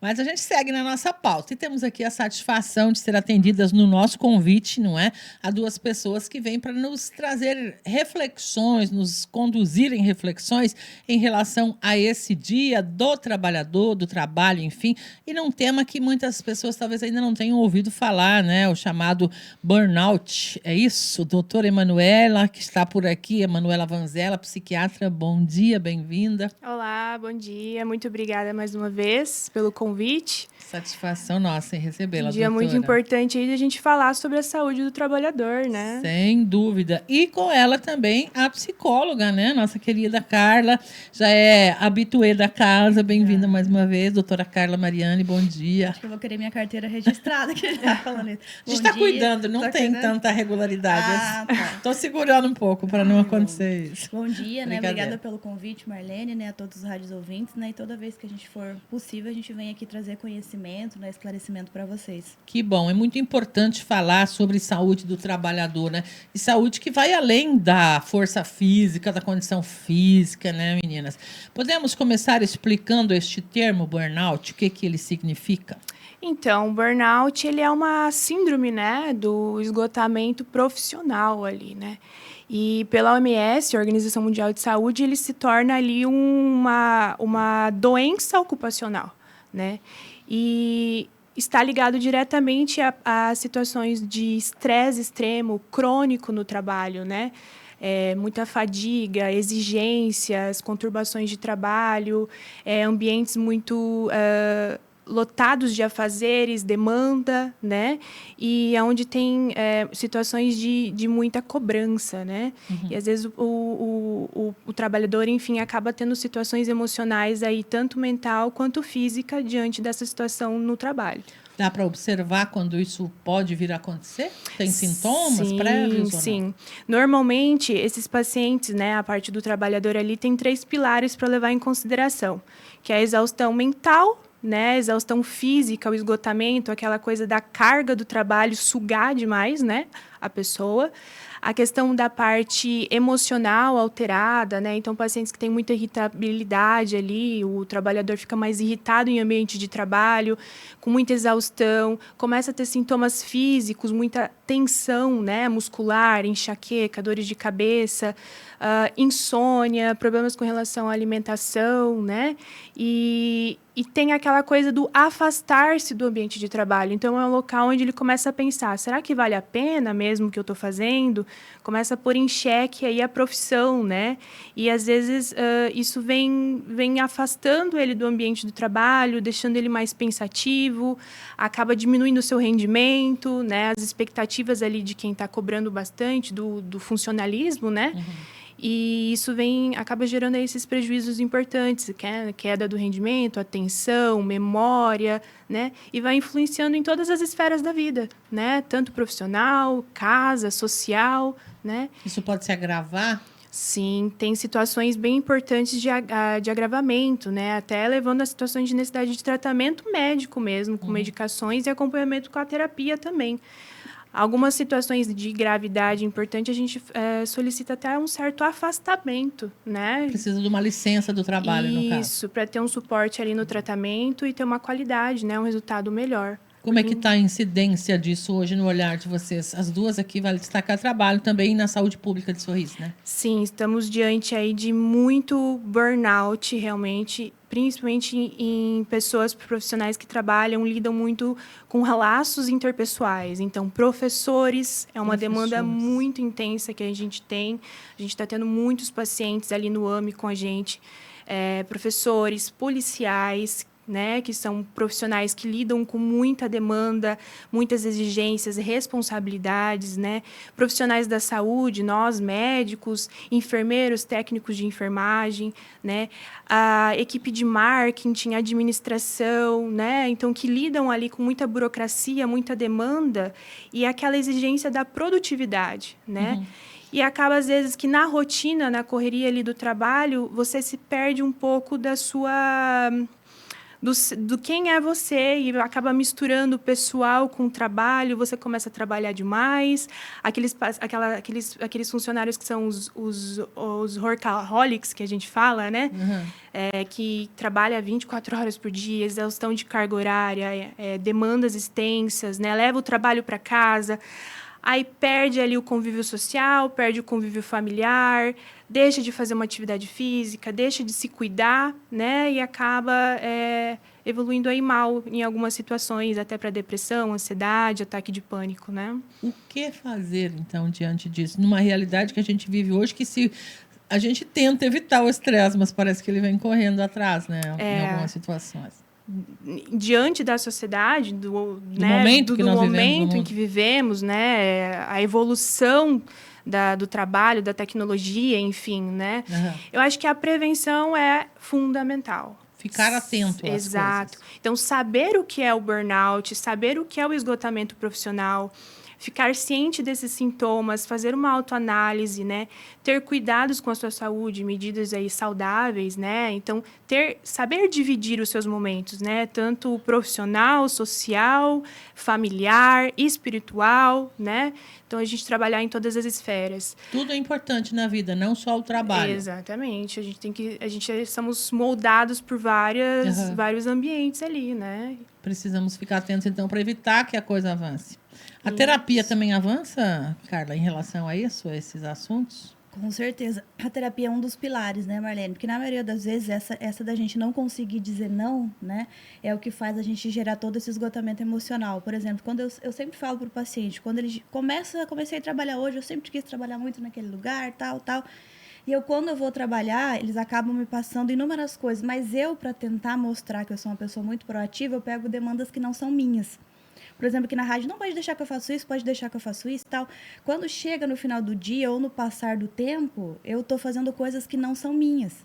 Mas a gente segue na nossa pauta e temos aqui a satisfação de ser atendidas no nosso convite, não é? A duas pessoas que vêm para nos trazer reflexões, nos conduzir em reflexões em relação a esse dia do trabalhador, do trabalho, enfim, e num tema que muitas pessoas talvez ainda não tenham ouvido falar, né? O chamado burnout. É isso? Doutora Emanuela, que está por aqui, Emanuela Vanzella, psiquiatra. Bom dia, bem-vinda. Olá, bom dia. Muito obrigada mais uma vez pelo convite. Satisfação nossa em Um recebê-la, dia muito doutora. importante aí de a gente falar sobre a saúde do trabalhador, né? Sem dúvida. E com ela também a psicóloga, né? Nossa querida Carla, já é habituê da casa. Bem-vinda mais uma vez, doutora Carla Mariani, bom dia. Acho que eu vou querer minha carteira registrada, que já falando isso. A gente está cuidando, não tem tanta regularidade. Estou segurando um pouco para não acontecer isso. Bom dia, né? Obrigada pelo convite, Marlene, né? A todos os rádios ouvintes, né? E toda vez que a gente for possível, a gente vem aqui trazer conhecimento, né? Esclarecimento para vocês. Que bom, é muito importante falar sobre saúde do trabalhador, né? E saúde que vai além da força física, da condição física, né, meninas? Podemos começar explicando este termo burnout, o que ele significa? Então, o burnout, ele é uma síndrome, né, do esgotamento profissional ali, né? E pela OMS, Organização Mundial de Saúde, ele se torna ali uma doença ocupacional, né? E está ligado diretamente a situações de estresse extremo, crônico no trabalho, né? Muita fadiga, exigências, conturbações de trabalho, ambientes muito lotados de afazeres, demanda, né? E onde tem situações de muita cobrança, né? Uhum. E às vezes o trabalhador, enfim, acaba tendo situações emocionais aí, tanto mental quanto física, diante dessa situação no trabalho. Dá para observar quando isso pode vir a acontecer? Tem sintomas prévios ou não? Sim. Normalmente, esses pacientes, né, a parte do trabalhador ali, tem 3 pilares para levar em consideração, que é a exaustão mental, né, exaustão física, o esgotamento, aquela coisa da carga do trabalho sugar demais, né, a pessoa. A questão da parte emocional alterada, né? Então, pacientes que têm muita irritabilidade ali, o trabalhador fica mais irritado em ambiente de trabalho, com muita exaustão, começa a ter sintomas físicos, muita tensão, né, muscular, enxaqueca, dores de cabeça, insônia, problemas com relação à alimentação, né? E tem aquela coisa do afastar-se do ambiente de trabalho. Então, é um local onde ele começa a pensar, será que vale a pena mesmo o que eu estou fazendo? Começa a pôr em xeque aí a profissão, né? E, às vezes, isso vem afastando ele do ambiente do trabalho, deixando ele mais pensativo, acaba diminuindo o seu rendimento, né? As expectativas ali de quem está cobrando bastante do funcionalismo, né? Uhum. E isso acaba gerando aí esses prejuízos importantes, que é queda do rendimento, atenção, memória, né? E vai influenciando em todas as esferas da vida, né? Tanto profissional, casa, social, né? Isso pode se agravar? Sim, tem situações bem importantes de agravamento, né? Até levando a situações de necessidade de tratamento médico mesmo, com medicações e acompanhamento com a terapia também. Algumas situações de gravidade importante, a gente solicita até um certo afastamento, né? Precisa de uma licença do trabalho, no caso. Isso, para ter um suporte ali no tratamento e ter uma qualidade, né? Um resultado melhor. Como é que está a incidência disso hoje no olhar de vocês? As duas aqui vale destacar trabalho também na saúde pública de Sorriso, né? Sim, estamos diante aí de muito burnout, realmente, principalmente em pessoas profissionais que trabalham, lidam muito com laços interpessoais. Então, professores é uma demanda muito intensa que a gente tem. A gente está tendo muitos pacientes ali no AME com a gente. Professores, policiais, né, que são profissionais que lidam com muita demanda, muitas exigências, responsabilidades, né? Profissionais da saúde, nós médicos, enfermeiros, técnicos de enfermagem, né? A equipe de marketing, administração, né? Então, que lidam ali com muita burocracia, muita demanda e aquela exigência da produtividade, né? Uhum. E acaba, às vezes, que na rotina, na correria ali do trabalho, você se perde um pouco da sua do quem é você e acaba misturando o pessoal com o trabalho, você começa a trabalhar demais. Aqueles funcionários que são os workaholics, que a gente fala, né? Que trabalha 24 horas por dia, exaustão de carga horária, demandas extensas, né? Leva o trabalho para casa. Aí perde ali o convívio social, perde o convívio familiar, deixa de fazer uma atividade física, deixa de se cuidar, né? E acaba evoluindo aí mal em algumas situações, até para depressão, ansiedade, ataque de pânico, né? O que fazer, então, diante disso? Numa realidade que a gente vive hoje, que se a gente tenta evitar o estresse, mas parece que ele vem correndo atrás, né? Em algumas situações. Diante da sociedade, do momento que nós momento em que vivemos, né, a evolução do trabalho, da tecnologia, enfim, né, eu acho que a prevenção é fundamental. Ficar atento às Exato. coisas. Então, saber o que é o burnout, saber o que é o esgotamento profissional, ficar ciente desses sintomas, fazer uma autoanálise, né? Ter cuidados com a sua saúde, medidas aí saudáveis, né? Então, saber dividir os seus momentos, né? Tanto profissional, social, familiar, espiritual, né? Então, a gente trabalhar em todas as esferas. Tudo é importante na vida, não só o trabalho. Exatamente. A gente somos moldados por vários ambientes ali, né? Precisamos ficar atentos, então, para evitar que a coisa avance. A terapia também avança, Carla, em relação a isso, a esses assuntos? Com certeza. A terapia é um dos pilares, né, Marlene? Porque na maioria das vezes, essa da gente não conseguir dizer não, né, é o que faz a gente gerar todo esse esgotamento emocional. Por exemplo, quando eu sempre falo para o paciente, quando ele comecei a trabalhar hoje, eu sempre quis trabalhar muito naquele lugar, tal. E quando eu vou trabalhar, eles acabam me passando inúmeras coisas. Mas para tentar mostrar que eu sou uma pessoa muito proativa, eu pego demandas que não são minhas. Por exemplo, aqui na rádio, não pode deixar que eu faço isso, pode deixar que eu faço isso e tal. Quando chega no final do dia ou no passar do tempo, eu estou fazendo coisas que não são minhas.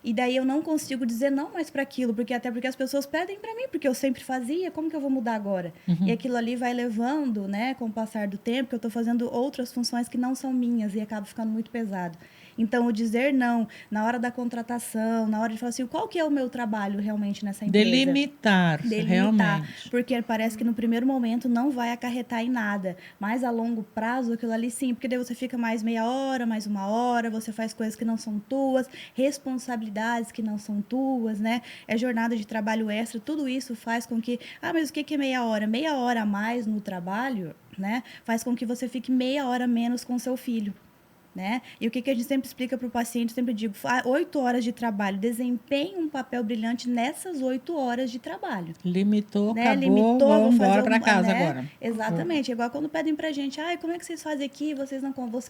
E daí eu não consigo dizer não mais para aquilo, porque as pessoas pedem para mim, porque eu sempre fazia, como que eu vou mudar agora? E aquilo ali vai levando, né, com o passar do tempo, que eu estou fazendo outras funções que não são minhas e acaba ficando muito pesado. Então, o dizer não na hora da contratação, na hora de falar assim, qual que é o meu trabalho realmente nessa empresa? Delimitar, realmente. Porque parece que no primeiro momento não vai acarretar em nada. Mas a longo prazo, aquilo ali sim, porque daí você fica mais meia hora, mais uma hora, você faz coisas que não são tuas, responsabilidades que não são tuas, né? É jornada de trabalho extra, tudo isso faz com que... mas o que é meia hora? Meia hora a mais no trabalho, né? Faz com que você fique meia hora menos com seu filho. Né? E o que a gente sempre explica para o paciente, sempre digo, 8 horas de trabalho, desempenhe um papel brilhante nessas 8 horas de trabalho. Limitou, né? acabou, vamos embora para casa agora. Exatamente, igual quando pedem para a gente, como é que vocês fazem aqui,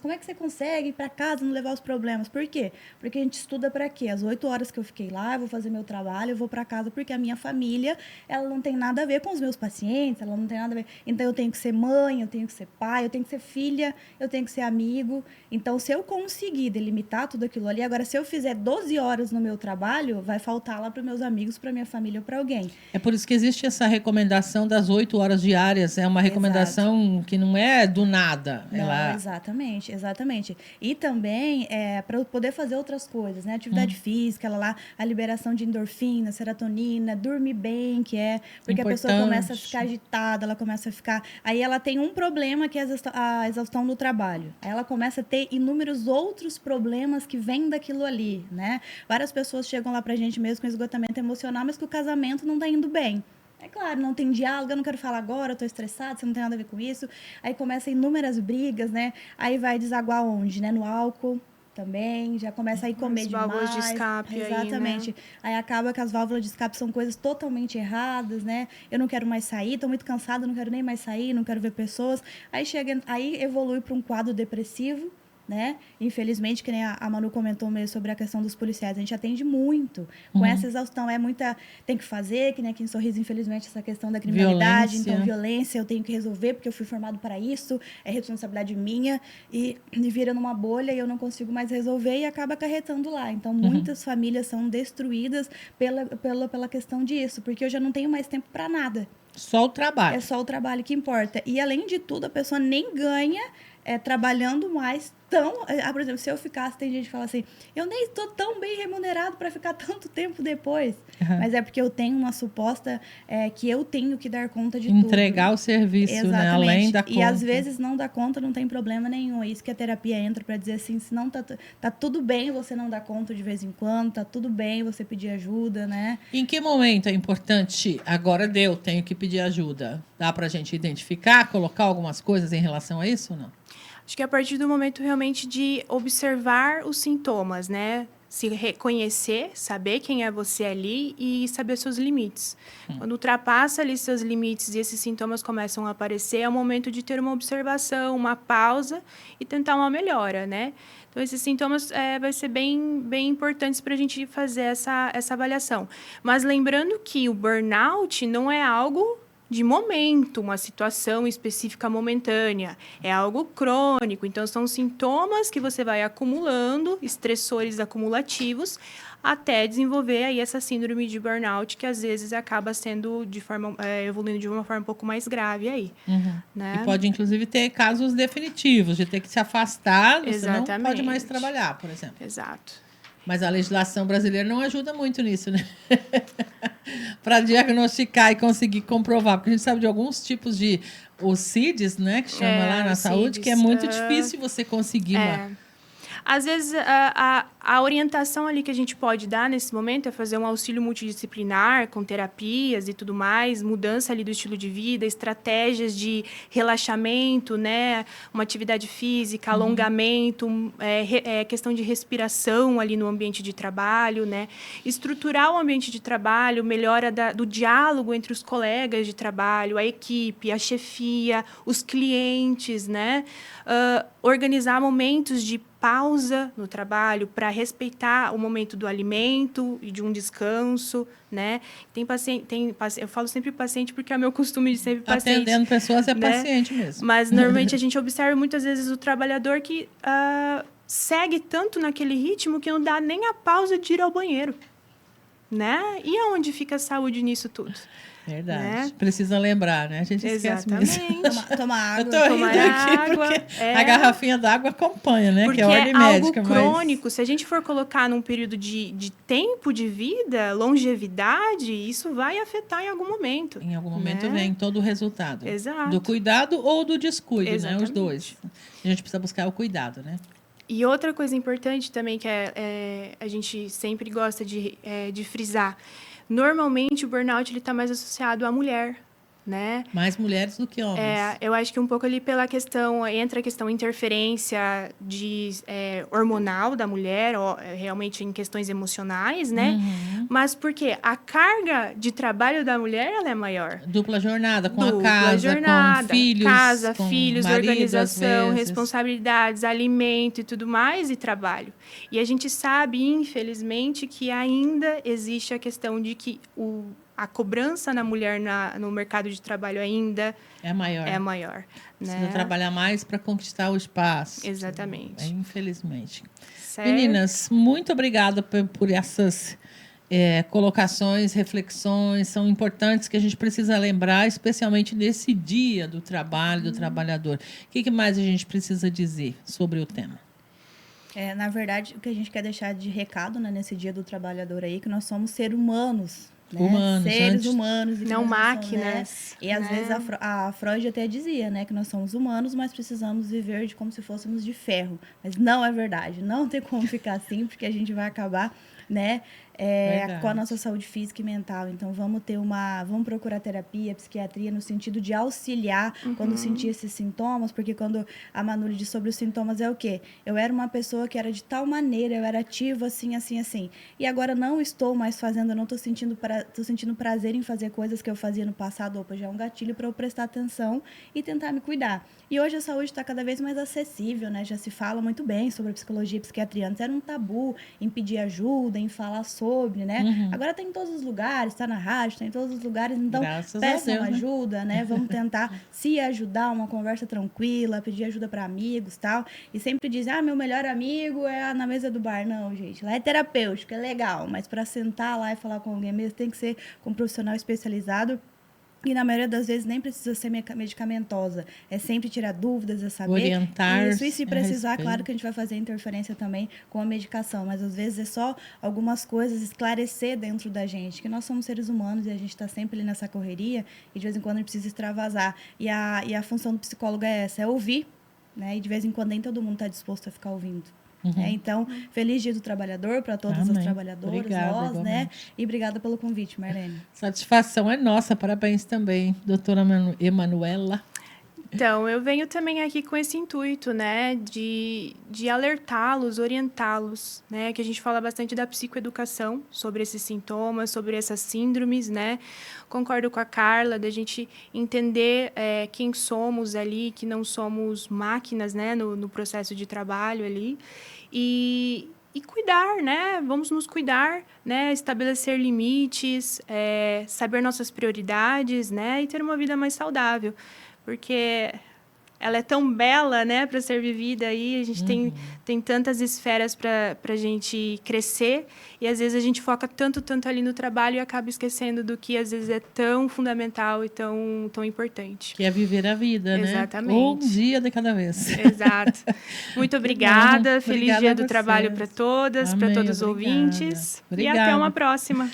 como é que você consegue ir para casa não levar os problemas? Por quê? Porque a gente estuda para quê? As 8 horas que eu fiquei lá, eu vou fazer meu trabalho, eu vou para casa, porque a minha família, ela não tem nada a ver com os meus pacientes, ela não tem nada a ver. Então, eu tenho que ser mãe, eu tenho que ser pai, eu tenho que ser filha, eu tenho que ser amigo. Então, se eu conseguir delimitar tudo aquilo ali, agora, se eu fizer 12 horas no meu trabalho, vai faltar lá para os meus amigos, para minha família ou para alguém. É por isso que existe essa recomendação das 8 horas diárias. É uma recomendação que não é do nada. Não, exatamente. E também para eu poder fazer outras coisas, né? Atividade física, a liberação de endorfina, serotonina, dormir bem, porque a pessoa começa a ficar agitada, ela começa a ficar... Aí ela tem um problema que é a exaustão no trabalho. Aí ela começa a ter inúmeros outros problemas que vêm daquilo ali, né? Várias pessoas chegam lá pra gente mesmo com esgotamento emocional, mas que o casamento não tá indo bem. É claro, não tem diálogo, eu não quero falar agora, eu tô estressada, você não tem nada a ver com isso. Aí começa inúmeras brigas, né? Aí vai desaguar onde, né? No álcool também, já começa a ir comer demais. Válvulas de escape. Exatamente. Aí, né? Aí acaba que as válvulas de escape são coisas totalmente erradas, né? Eu não quero mais sair, tô muito cansada, não quero nem mais sair, não quero ver pessoas. Aí evolui para um quadro depressivo, né? Infelizmente, que nem a Manu comentou mesmo sobre a questão dos policiais, a gente atende muito com essa exaustão, tem que fazer, que nem aqui em Sorriso, infelizmente, essa questão da criminalidade, então violência eu tenho que resolver porque eu fui formado para isso, é responsabilidade minha, e vira numa bolha e eu não consigo mais resolver e acaba acarretando lá. Então, muitas famílias são destruídas pela questão disso, porque eu já não tenho mais tempo para nada. Só o trabalho. É só o trabalho que importa. E, além de tudo, a pessoa nem ganha trabalhando mais tão... por exemplo, se eu ficasse, tem gente que fala assim, eu nem estou tão bem remunerado para ficar tanto tempo depois. Uhum. Mas é porque eu tenho uma suposta que eu tenho que dar conta de entregar tudo. o serviço, Exatamente. né? Além da conta. E às vezes não dá conta, não tem problema nenhum. É isso que a terapia entra para dizer assim, se não tá tudo bem você não dar conta de vez em quando, tá tudo bem você pedir ajuda, né? Em que momento é importante, agora tenho que pedir ajuda? Dá para a gente identificar, colocar algumas coisas em relação a isso ou não? Acho que é a partir do momento realmente de observar os sintomas, né? Se reconhecer, saber quem é você ali e saber seus limites. Quando ultrapassa ali seus limites e esses sintomas começam a aparecer, é o momento de ter uma observação, uma pausa e tentar uma melhora, né? Então, esses sintomas vai ser bem importantes para a gente fazer essa avaliação. Mas lembrando que o burnout não é algo de momento, uma situação específica momentânea. É algo crônico. Então, são sintomas que você vai acumulando, estressores acumulativos, até desenvolver aí essa síndrome de burnout, que às vezes acaba sendo evoluindo de uma forma um pouco mais grave aí. Né? E pode, inclusive, ter casos definitivos, de ter que se afastar, você não pode mais Exatamente. trabalhar, por exemplo. Exato. Mas a legislação brasileira não ajuda muito nisso, né? Para diagnosticar e conseguir comprovar. Porque a gente sabe de alguns tipos de os CIDs, né? Que chama lá na saúde, CIDs, que é muito difícil você conseguir uma... Às vezes, a orientação ali que a gente pode dar nesse momento é fazer um auxílio multidisciplinar, com terapias e tudo mais, mudança ali do estilo de vida, estratégias de relaxamento, né? Uma atividade física, alongamento, questão de respiração ali no ambiente de trabalho, né? Estruturar o ambiente de trabalho, melhora do diálogo entre os colegas de trabalho, a equipe, a chefia, os clientes, né? Organizar momentos de pausa no trabalho para respeitar o momento do alimento e de um descanso, né? Eu falo sempre paciente porque é o meu costume de sempre paciente. Atendendo pessoas é né? paciente mesmo. Mas, normalmente, a gente observa muitas vezes o trabalhador que segue tanto naquele ritmo que não dá nem a pausa de ir ao banheiro, né? E aonde fica a saúde nisso tudo? Verdade. Né? Precisa lembrar, né? A gente esquece mesmo. Toma água. Eu tô rindo aqui porque a garrafinha d'água acompanha, né? Porque que é ordem médica. Algo crônico. Se a gente for colocar num período de tempo de vida, longevidade, isso vai afetar em algum momento. Em algum momento né? vem todo o resultado. Exato. Do cuidado ou do descuido, Exatamente. né? Os dois. A gente precisa buscar o cuidado, né? E outra coisa importante também que a gente sempre gosta de frisar. Normalmente, o burnout está mais associado à mulher, né? Mais mulheres do que homens. Eu acho que um pouco ali entra a questão interferência hormonal da mulher, realmente em questões emocionais, né? Mas porque a carga de trabalho da mulher, ela é maior. Dupla jornada, com a casa, com filhos, marido, organização, responsabilidades, alimento e tudo mais, e trabalho. E a gente sabe, infelizmente, que ainda existe a questão de que a cobrança na mulher no mercado de trabalho ainda é maior. Precisa trabalhar mais para conquistar o espaço. Exatamente. Infelizmente. Certo? Meninas, muito obrigada por essas colocações, reflexões. São importantes que a gente precisa lembrar, especialmente nesse dia do trabalho, do trabalhador. O que mais a gente precisa dizer sobre o tema? Na verdade, o que a gente quer deixar de recado, né, nesse dia do trabalhador aí, que nós somos seres humanos. Né? Seres humanos. Não máquinas. Né? E às vezes a Freud até dizia, né, que nós somos humanos, mas precisamos viver como se fôssemos de ferro. Mas não é verdade. Não tem como ficar assim, porque a gente vai acabar, né, com a nossa saúde física e mental. Então, vamos procurar terapia, psiquiatria, no sentido de auxiliar quando sentir esses sintomas, porque quando a Manu diz sobre os sintomas é o quê? Eu era uma pessoa que era de tal maneira, eu era ativa assim, assim, assim. E agora não estou mais fazendo, eu não estou sentindo prazer em fazer coisas que eu fazia no passado. Opa, já é um gatilho para eu prestar atenção e tentar me cuidar. E hoje a saúde está cada vez mais acessível, né? Já se fala muito bem sobre a psicologia e psiquiatria. Antes era um tabu em pedir ajuda, em falar sobre, né? Agora tá em todos os lugares, tá na rádio, tá em todos os lugares. Então, peçam ajuda, né? Vamos tentar se ajudar, uma conversa tranquila, pedir ajuda para amigos e tal. E sempre dizem, meu melhor amigo é na mesa do bar. Não, gente, lá é terapêutico, é legal. Mas para sentar lá e falar com alguém mesmo, tem que ser com um profissional especializado. E na maioria das vezes nem precisa ser medicamentosa. É sempre tirar dúvidas, é saber. Orientar. Isso, e se precisar, respeito. claro que a gente vai fazer interferência também com a medicação. Mas às vezes é só algumas coisas esclarecer dentro da gente. Que nós somos seres humanos e a gente está sempre ali nessa correria. E de vez em quando a gente precisa extravasar. E a função do psicólogo é essa, é ouvir. Né? E de vez em quando nem todo mundo está disposto a ficar ouvindo. Então, feliz Dia do Trabalhador para todas Amém. as trabalhadoras, Obrigada, nós, né? igualmente. E obrigada pelo convite, Marlene. Satisfação é nossa, parabéns também, doutora Emanuela. Então, eu venho também aqui com esse intuito, né, de alertá-los, orientá-los, né, que a gente fala bastante da psicoeducação, sobre esses sintomas, sobre essas síndromes, né. Concordo com a Carla, da gente entender quem somos ali, que não somos máquinas, né, no processo de trabalho ali, e cuidar, né? Vamos nos cuidar, né? Estabelecer limites, saber nossas prioridades, né? E ter uma vida mais saudável. Porque ela é tão bela, né? Para ser vivida aí. A gente tem tantas esferas para a gente crescer. E, às vezes, a gente foca tanto ali no trabalho e acaba esquecendo do que, às vezes, é tão fundamental e tão importante. Que é viver a vida, né? Exatamente. Um dia de cada vez. Exato. Muito obrigada. Feliz Obrigada Dia a do trabalho vocês. para todas, para Amém, todos os obrigada. ouvintes. Obrigada. E até uma próxima.